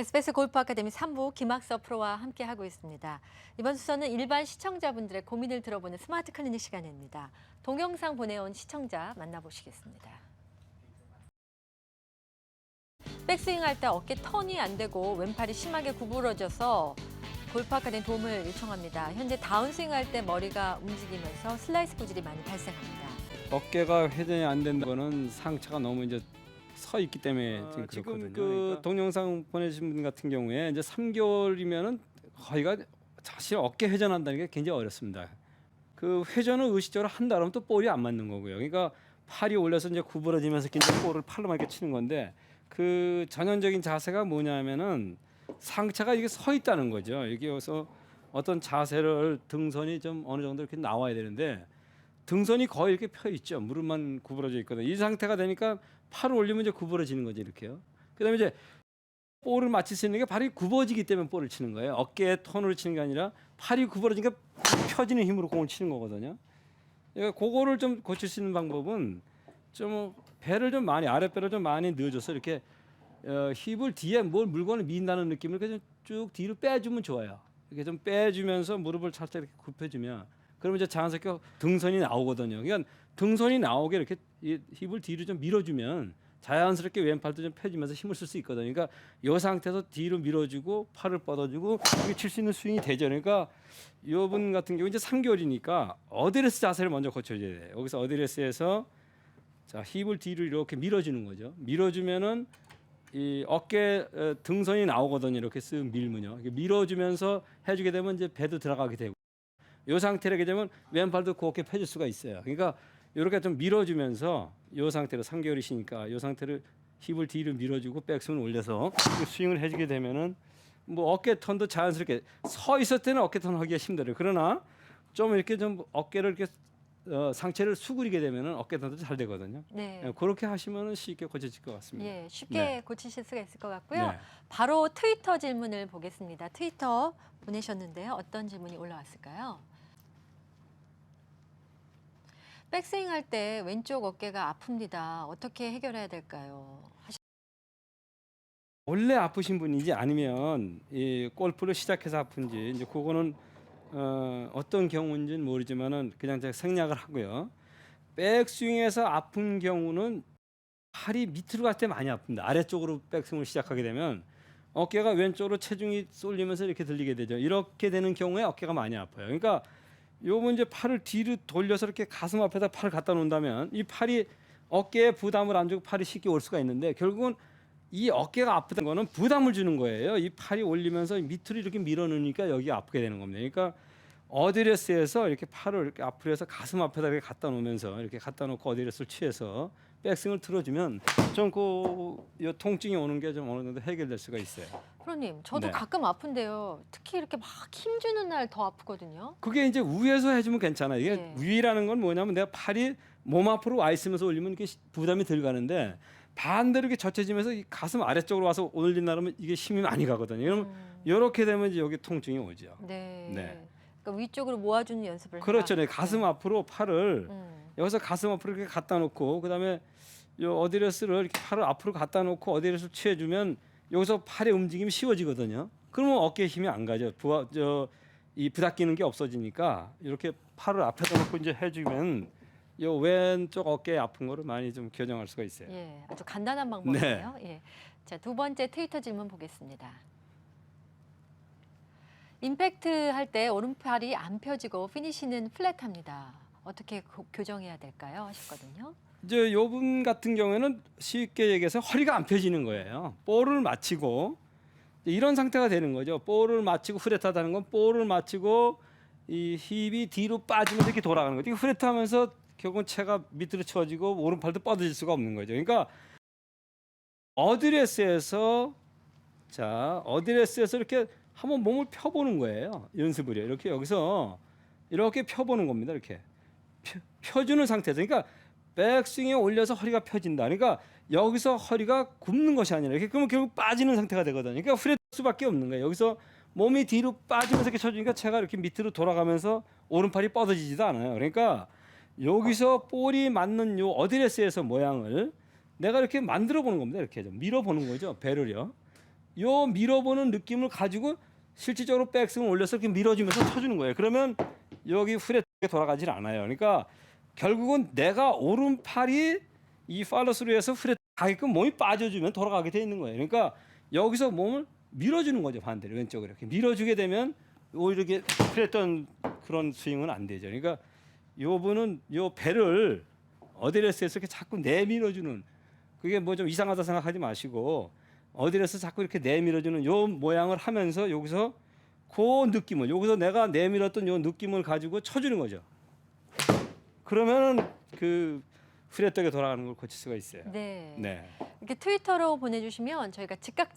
SBS 골프 아카데미 3부 김학서 프로와 함께하고 있습니다. 이번 수서는 일반 시청자분들의 고민을 들어보는 스마트 클리닉 시간입니다. 동영상 보내온 시청자 만나보시겠습니다. 백스윙할 때 어깨 턴이 안 되고 왼팔이 심하게 구부러져서 골프 아카데미 도움을 요청합니다. 현재 다운스윙할 때 머리가 움직이면서 슬라이스 구질이 많이 발생합니다. 어깨가 회전이 안 된다는 거는 상체가 너무 이제 서 있기 때문에 지금 그 그러니까. 동영상 보내신 분 같은 경우에 이제 3개월이면은 거의가 사실 어깨 회전한다는 게 굉장히 어렵습니다. 그 회전을 의식적으로 한다 그러면 또 볼이 안 맞는 거고요. 그러니까 팔이 올려서 이제 구부러지면서 이제 볼을 팔로만 이렇게 치는 건데 그 전형적인 자세가 뭐냐면은 상체가 이게 서 있다는 거죠. 여기서 어떤 자세를 등선이 좀 어느 정도 이렇게 나와야 되는데 등선이 거의 이렇게 펴 있죠. 무릎만 구부러져 있거든요. 이 상태가 되니까 팔을 올리면 이제 구부러지는 거죠. 이렇게요. 그다음에 이제 볼을 맞출 수 있는 게 발이 굽어지기 때문에 볼을 치는 거예요. 어깨에 턴으로 치는 게 아니라 팔이 구부러지니까 펴지는 힘으로 공을 치는 거거든요. 그러니까 그거를 좀 고칠 수 있는 방법은 좀 배를 좀 많이 아랫배를 좀 많이 넣어줘서 이렇게 힙을 뒤에 뭘 물건을 민다는 느낌을 이렇게 쭉 뒤로 빼주면 좋아요. 이렇게 좀 빼주면서 무릎을 살짝 이렇게 굽혀주면 그러면 이제 자연스럽게 등선이 나오거든요. 그러니까 등선이 나오게 이렇게 이 힙을 뒤로 좀 밀어주면 자연스럽게 왼팔도 좀 펴지면서 힘을 쓸 수 있거든요. 그러니까 이 상태에서 뒤로 밀어주고 팔을 뻗어주고 이게 칠 수 있는 스윙이 되죠. 그러니까 이분 같은 경우 이제 3개월이니까 어드레스 자세를 먼저 고쳐줘야 돼요. 여기서 어드레스에서 자 힙을 뒤로 이렇게 밀어주는 거죠. 밀어주면은 이 어깨 등선이 나오거든요. 이렇게 쓱 밀면요. 이렇게 밀어주면서 해주게 되면 이제 배도 들어가게 되고. 이 상태로 하게 되면 왼팔도 곱게 펴줄 수가 있어요. 그러니까 이렇게 좀 밀어주면서 이 상태로 3개월이시니까 이 상태를 힙을 뒤로 밀어주고 백스윙을 올려서 스윙을 해주게 되면은 뭐 어깨 턴도 자연스럽게 서 있을 때는 어깨 턴 하기가 힘들어요. 그러나 좀 이렇게 좀 어깨를 이렇게 상체를 수그리게 되면은 어깨 턴도 잘 되거든요. 네. 그렇게 하시면은 쉽게 고쳐질 것 같습니다. 예, 쉽게 네. 고치실 수가 있을 것 같고요. 네. 바로 트위터 질문을 보겠습니다. 트위터 보내셨는데요. 어떤 질문이 올라왔을까요? 백스윙 할 때 왼쪽 어깨가 아픕니다. 어떻게 해결해야 될까요? 원래 아프신 분인지 아니면 이 골프를 시작해서 아픈지 이제 그거는 어떤 경우인지는 모르지만은 그냥 제가 생략을 하고요. 백스윙에서 아픈 경우는 팔이 밑으로 갈 때 많이 아픕니다. 아래쪽으로 백스윙을 시작하게 되면 어깨가 왼쪽으로 체중이 쏠리면서 이렇게 들리게 되죠. 이렇게 되는 경우에 어깨가 많이 아파요. 그러니까 요번 이제 팔을 뒤로 돌려서 이렇게 가슴 앞에다 팔을 갖다 놓는다면 이 팔이 어깨에 부담을 안 주고 팔이 쉽게 올 수가 있는데 결국은 이 어깨가 아프다는 거는 부담을 주는 거예요. 이 팔이 올리면서 밑으로 이렇게 밀어넣으니까 여기가 아프게 되는 겁니다. 그러니까 어드레스에서 이렇게 팔을 이렇게 앞으로 해서 가슴 앞에다 이렇게 갖다 놓으면서 이렇게 갖다 놓고 어드레스를 취해서 백스윙을 틀어주면 좀 그 통증이 오는 게 좀 어느 정도 해결될 수가 있어요. 프로님, 저도 네. 가끔 아픈데요. 특히 이렇게 막 힘주는 날 더 아프거든요. 그게 이제 위에서 해주면 괜찮아요. 이게 네. 위라는 건 뭐냐면 내가 팔이 몸 앞으로 와 있으면서 올리면 이게 부담이 덜 가는데 반대로 이렇게 젖혀지면서 이 가슴 아래쪽으로 와서 올린다 그러면 이게 힘이 많이 가거든요. 그럼 이렇게 되면 이제 여기 통증이 오죠. 네. 네. 그러니까 위쪽으로 모아주는 연습을 그렇죠. 해라. 네. 가슴 앞으로 팔을 음. 여기서 가슴 앞으로 이렇게 갖다 놓고 그다음에 요 어드레스를 이렇게 팔을 앞으로 갖다 놓고 어드레스를 취해주면 여기서 팔의 움직임이 쉬워지거든요. 그러면 어깨에 힘이 안 가죠. 이 부닥기는 게 없어지니까 이렇게 팔을 앞에다 놓고 이제 해주면 요 왼쪽 어깨 아픈 거를 많이 좀 교정할 수가 있어요. 예, 아주 간단한 방법이에요. 예. 자, 두 번째 트위터 질문 보겠습니다. 임팩트 할 때 오른팔이 안 펴지고 피니시는 플랫합니다. 어떻게 교정해야 될까요? 하셨거든요. 이제 요분 같은 경우에는 쉽게 얘기해서 허리가 안 펴지는 거예요. 볼을 맞히고 이런 상태가 되는 거죠. 볼을 맞히고 후레트하다는 건 볼을 맞히고 이 힙이 뒤로 빠지면서 이렇게 돌아가는 거죠. 후레트하면서 결국은 채가 밑으로 쳐지고 오른팔도 뻗어질 수가 없는 거죠. 그러니까 어드레스에서 어드레스에서 이렇게 한번 몸을 펴보는 거예요. 연습을요. 이렇게 여기서 이렇게 펴보는 겁니다. 이렇게 펴주는 상태에서 그러니까 백스윙에 올려서 허리가 펴진다. 그러니까 여기서 허리가 굽는 것이 아니라 이렇게 그러면 결국 빠지는 상태가 되거든요. 그러니까 후레트 수밖에 없는 거예요. 여기서 몸이 뒤로 빠지면서 이렇게 쳐주니까 채가 이렇게 밑으로 돌아가면서 오른팔이 뻗어지지도 않아요. 그러니까 여기서 볼이 맞는 요 어드레스에서 모양을 내가 이렇게 만들어 보는 겁니다. 이렇게 좀 밀어 보는 거죠. 배를요. 요 밀어보는 느낌을 가지고 실질적으로 백스윙을 올려서 이렇게 밀어주면서 쳐주는 거예요. 그러면 여기 후레 돌아가질 않아요. 그러니까 결국은 내가 오른팔이 이 팔로스루에서 후레 가게끔 몸이 빠져주면 돌아가게 돼 있는 거예요. 그러니까 여기서 몸을 밀어주는 거죠. 반대로 왼쪽으로 이렇게 밀어주게 되면 오히려 이렇게 그랬던 그런 스윙은 안 되죠. 그러니까 요분은 요 배를 어드레스에서 이렇게 자꾸 내밀어주는 그게 뭐 좀 이상하다 생각하지 마시고 어드레스 자꾸 이렇게 내밀어주는 요 모양을 하면서 여기서 그 느낌을 여기서 내가 내밀었던 요 느낌을 가지고 쳐주는 거죠. 그러면은 그 후레떡에 돌아가는 걸 고칠 수가 있어요. 네. 네. 이렇게 트위터로 보내주시면 저희가 즉각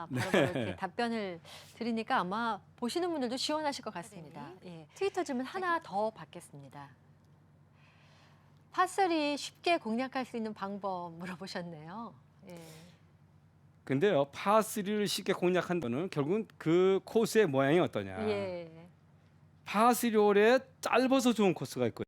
바로 이렇게 답변을 드리니까 아마 보시는 분들도 시원하실 것 같습니다. 예. 트위터 질문 하나 더 받겠습니다. 파3 쉽게 공략할 수 있는 방법 물어보셨네요. 예. 근데요 파3를 쉽게 공략한 거는 결국은 그 코스의 모양이 어떠냐. 예. 파3 홀에 짧아서 좋은 코스가 있고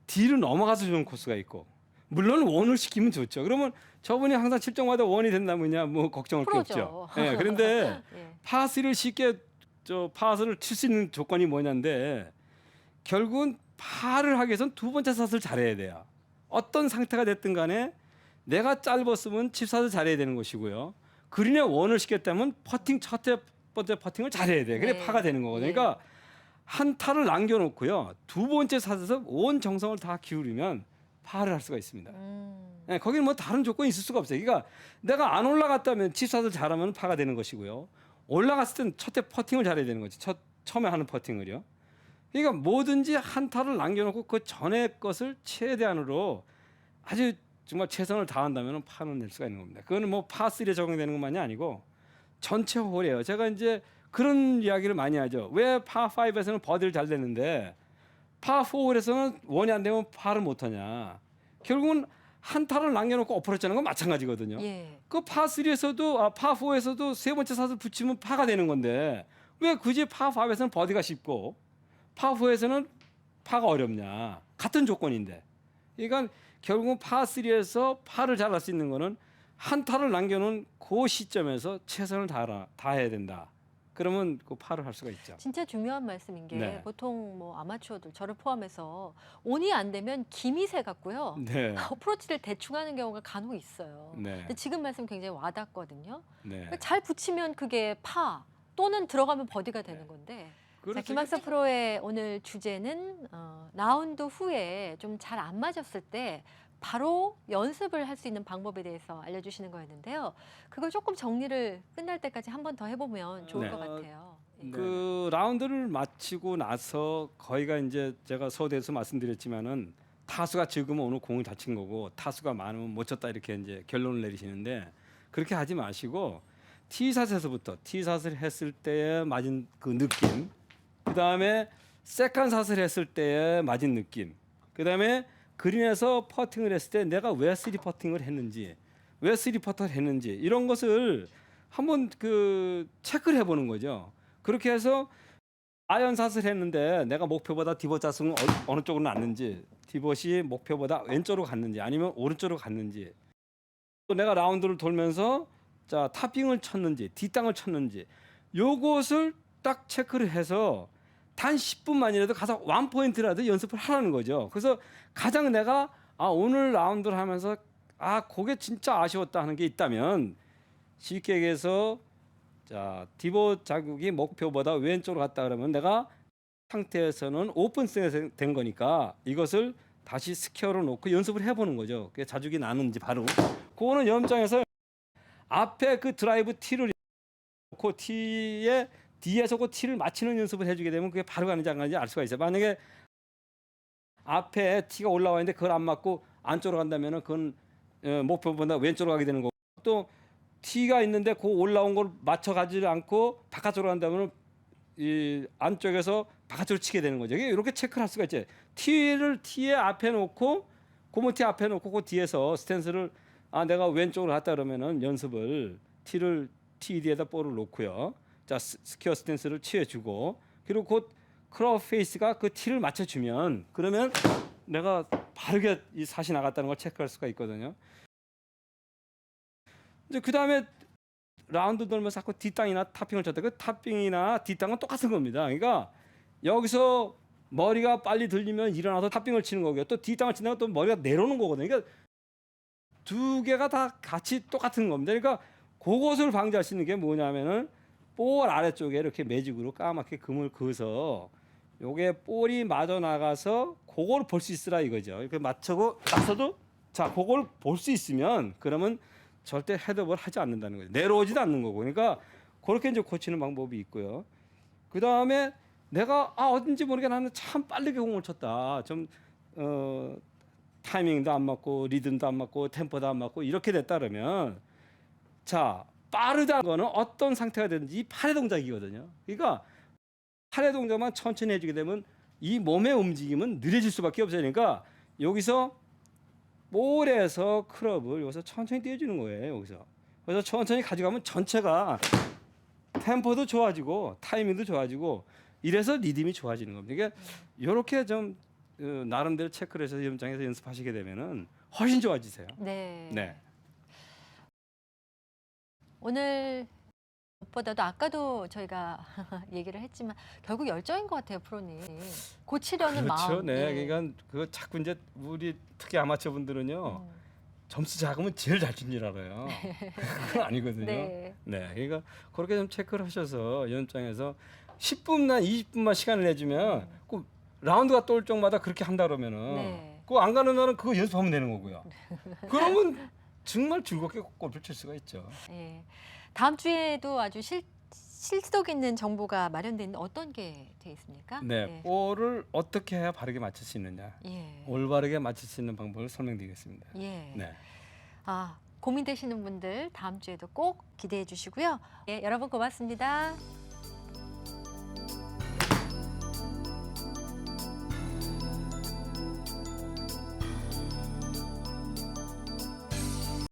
뒤로 넘어가서 좋은 코스가 있고 물론 원을 시키면 좋죠. 그러면 저분이 항상 7점마다 원이 된다면야 뭐 걱정할 게 프로죠. 없죠. 예, 그런데 예. 파3를 쉽게 파스를 칠 수 있는 조건이 뭐냐인데 결국은 파를 하기 위해서는 두 번째 샷을 잘해야 돼요. 어떤 상태가 됐든 간에 내가 짧았으면 칩샷을 잘해야 되는 것이고요. 그린에 원을 시켰다면 퍼팅 첫 번째 퍼팅을 잘해야 돼. 그래 네. 파가 되는 거거든요. 예. 그러니까 한 타를 남겨놓고요. 두 번째 샷에서 온 정성을 다 기울이면 파를 할 수가 있습니다. 네, 거기는 뭐 다른 조건이 있을 수가 없어요. 그러니까 내가 안 올라갔다면 칩샷을 잘하면 파가 되는 것이고요. 올라갔을 땐 첫째 퍼팅을 잘해야 되는 거지. 처음에 하는 퍼팅을요. 그러니까 뭐든지 한 타를 남겨놓고 그 전에 것을 최대한으로 아주 정말 최선을 다한다면 파는 낼 수가 있는 겁니다. 그거는 뭐 파3에 적용되는 것만이 아니고 전체 홀이에요. 제가 이제 그런 이야기를 많이 하죠. 왜 파5에서는 버디를 잘 되는데 파4홀에서는 원이 안 되면 파를 못 하냐. 결국은 한 타를 남겨놓고 어프로치하는 건 마찬가지거든요. 예. 그 파3에서도 파4에서도 세 번째 샷을 붙이면 파가 되는 건데 왜 굳이 파5에서는 버디가 쉽고 파4에서는 파가 어렵냐. 같은 조건인데. 그러니까 결국은 파3에서 파를 잘할 수 있는 거는 한 타를 남겨놓은 그 시점에서 최선을 다해야 된다. 그러면 그 파를 할 수가 있죠. 진짜 중요한 말씀인 게 네. 보통 뭐 아마추어들 저를 포함해서 온이 안 되면 기미새 같고요. 네. 어프로치를 대충 하는 경우가 간혹 있어요. 네. 근데 지금 말씀 굉장히 와닿거든요. 네. 잘 붙이면 그게 파 또는 들어가면 버디가 되는 건데. 자, 그렇죠. 김학사 프로의 오늘 주제는 라운드 후에 좀 잘 안 맞았을 때 바로 연습을 할 수 있는 방법에 대해서 알려주시는 거였는데요. 그걸 조금 정리를 끝날 때까지 한 번 더 해보면 좋을 네. 것 같아요. 예. 그 라운드를 마치고 나서 거의가 이제 제가 서두에서 말씀드렸지만은 타수가 적으면 오늘 공을 다친 거고 타수가 많으면 못 쳤다 이렇게 이제 결론을 내리시는데 그렇게 하지 마시고 티샷에서부터 티샷을 했을 때에 맞은 그 느낌, 그 다음에 세컨샷을 했을 때에 맞은 느낌, 그 다음에 그린에서 퍼팅을 했을 때 내가 왜 쓰리 퍼팅을 했는지, 왜 쓰리 퍼팅을 했는지 이런 것을 한번 그 체크를 해보는 거죠. 그렇게 해서 아이언샷을 했는데 내가 목표보다 디봇 자승은 어느 쪽으로 났는지, 디봇이 목표보다 왼쪽으로 갔는지 아니면 오른쪽으로 갔는지, 또 내가 라운드를 돌면서 자 탑핑을 쳤는지 뒷땅을 쳤는지 요것을 딱 체크를 해서 단 10분만이라도 가서 원 포인트라도 연습을 하라는 거죠. 그래서 가장 내가 오늘 라운드를 하면서 그게 진짜 아쉬웠다 하는 게 있다면 쉽게 얘기해서 자 디봇 자국이 목표보다 왼쪽으로 갔다 그러면 내가 상태에서는 오픈스윙이 된 거니까 이것을 다시 스퀘어로 놓고 연습을 해보는 거죠. 그게 자국이 나는지 바로 그거는 염장에서 앞에 그 드라이브 티를 놓고 티에 뒤에서 그 티를 맞히는 연습을 해주게 되면 그게 바로 가는지 안 가는지 알 수가 있어요. 만약에 앞에 티가 올라와 있는데 그걸 안 맞고 안쪽으로 간다면은 그건 목표보다 왼쪽으로 가게 되는 거고, 또 티가 있는데 그 올라온 걸 맞춰가지 않고 바깥쪽으로 간다면은 이 안쪽에서 바깥쪽으로 치게 되는 거죠. 이렇게 체크를 할 수가 있죠. 티를 티에 앞에 놓고 고무티 앞에 놓고 그 뒤에서 스탠스를 내가 왼쪽으로 갔다 그러면은 연습을 티를 티 뒤에다 볼을 놓고요. 자 스퀘어 스탠스를 취해주고 그리고 곧 크로우 페이스가 그 티를 맞춰주면 그러면 내가 바르게 이 샷이 나갔다는 걸 체크할 수가 있거든요. 이제 그 다음에 라운드 돌면서 자꾸 뒷땅이나 탑핑을 쳤다. 그 탑핑이나 뒷땅은 똑같은 겁니다. 그러니까 여기서 머리가 빨리 들리면 일어나서 탑핑을 치는 거고요. 또 뒷땅을 치다가 또 머리가 내려오는 거거든요. 그러니까 두 개가 다 같이 똑같은 겁니다. 그러니까 그것을 방지할 수 있는 게 뭐냐면은 볼 아래쪽에 이렇게 매직으로 까맣게 금을 그어서 요게 볼이 맞아 나가서 그걸 볼 수 있으라 이거죠. 이렇게 맞추고 나서도 자 그걸 볼 수 있으면 그러면 절대 헤드업을 하지 않는다는 거죠. 내려오지도 않는 거고. 그러니까 그렇게 이제 고치는 방법이 있고요. 그 다음에 내가 어딘지 모르게 나는 참 빠르게 공을 쳤다. 좀 타이밍도 안 맞고 리듬도 안 맞고 템포도 안 맞고 이렇게 됐다 그러면 자 빠르다는 거는 어떤 상태가 되든지 이 팔의 동작이거든요. 그러니까 팔의 동작만 천천히 해주게 되면 이 몸의 움직임은 느려질 수밖에 없어요. 그러니까 여기서 볼에서 클럽을 여기서 천천히 띄워주는 거예요. 여기서 그래서 천천히 가져가면 전체가 템포도 좋아지고 타이밍도 좋아지고 이래서 리듬이 좋아지는 겁니다. 그러니까 이렇게 좀 나름대로 체크를 해서 연장해서 연습하시게 되면은 훨씬 좋아지세요. 네. 네. 오늘 무엇보다도 아까도 저희가 얘기를 했지만 결국 열정인 것 같아요, 프로님. 고치려는 그렇죠. 마음. 네. 예. 그러니까 그 자꾸 이제 우리 특히 아마추어 분들은요. 음. 점수 작으면 제일 잘 친 줄 알아요. 그건 아니거든요. 네. 네. 그러니까 그렇게 좀 체크를 하셔서 연장해서 10분이나 20분만 시간을 내주면 그 라운드가 또 올 적마다 그렇게 한다 그러면은 네. 그거 안 가는 날은 그거 연습하면 되는 거고요. 그러면 정말 즐겁게 골프를 칠 수가 있죠. 예. 다음 주에도 아주 실속 있는 정보가 마련돼 있는 어떤 게 돼 있습니까? 네. 볼을 어떻게 해야 바르게 맞출 수 있느냐. 예. 올바르게 맞출 수 있는 방법을 설명드리겠습니다. 예. 네. 고민되시는 분들 다음 주에도 꼭 기대해 주시고요. 예, 여러분 고맙습니다.